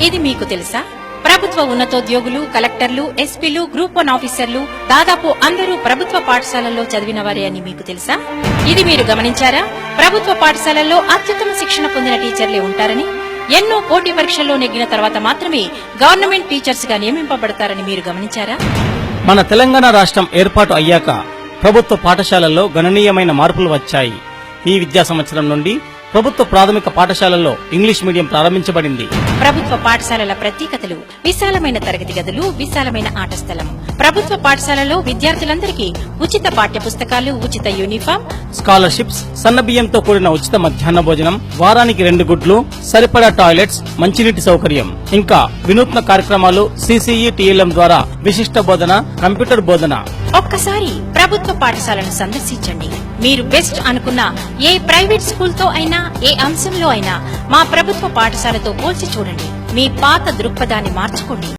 ఇది మీకు తెలుసా? ప్రభుత్వ ఉన్నతోద్యోగులు, కలెక్టర్లు, ఎస్పీలు, గ్రూప్ 1 ఆఫీసర్లు దాదాపు అందరూ ప్రభుత్వ పాఠశాలల్లో చదివిన వారే అని మీకు తెలుసా? ఇది మీరు గమనించారా? ప్రభుత్వ పాఠశాలల్లో అత్యుత్తమ శిక్షణ పొందిన టీచర్లే ఉంటారని, ఎన్నో పోటీ పరీక్షల్లో నెగ్గిన తర్వాత మాత్రమే గవర్నమెంట్ టీచర్స్ గా నియమింపబడతారని మీరు గమనించారా? మన తెలంగాణ రాష్ట్రం ఏర్పాటు అయ్యాక ప్రభుత్వ పాఠశాలల్లో గణనీయమైన మార్పులు వచ్చాయి. ఈ విద్యా సంవత్సరం నుండి ప్రభుత్వ ప్రాథమిక పాఠశాలల్లో ఇంగ్లీష్ మీడియం ప్రారంభించబడింది. ప్రభుత్వ పాఠశాలల ప్రత్యేకతలు: విశాలమైన తరగతి గదులు, విశాలమైన ఆట స్థలం. ప్రభుత్వ పాఠశాలలో విద్యార్థులందరికీ ఉచిత పాఠ్య పుస్తకాలు, ఉచిత యూనిఫామ్, స్కాలర్షిప్స్, సన్నబియ్యంతో కూడిన ఉచిత మధ్యాహ్న భోజనం, వారానికి 2 గుడ్లు, సరిపడా టాయిలెట్స్, మంచినీటి సౌకర్యం, ఇంకా వినూత్న కార్యక్రమాలు, CCE TLM ద్వారా విశిష్ట బోధన, కంప్యూటర్ బోధన. ఒక్కసారి ప్రభుత్వ పాఠశాలను సందర్శించండి. మీరు బెస్ట్ అనుకున్న ఏ ప్రైవేట్ స్కూల్ తో అయినా, ఏ అంశంలో అయినా మా ప్రభుత్వ పాఠశాలతో పోల్చి చూడండి. మీ పాత దృక్పథాన్ని మార్చుకోండి.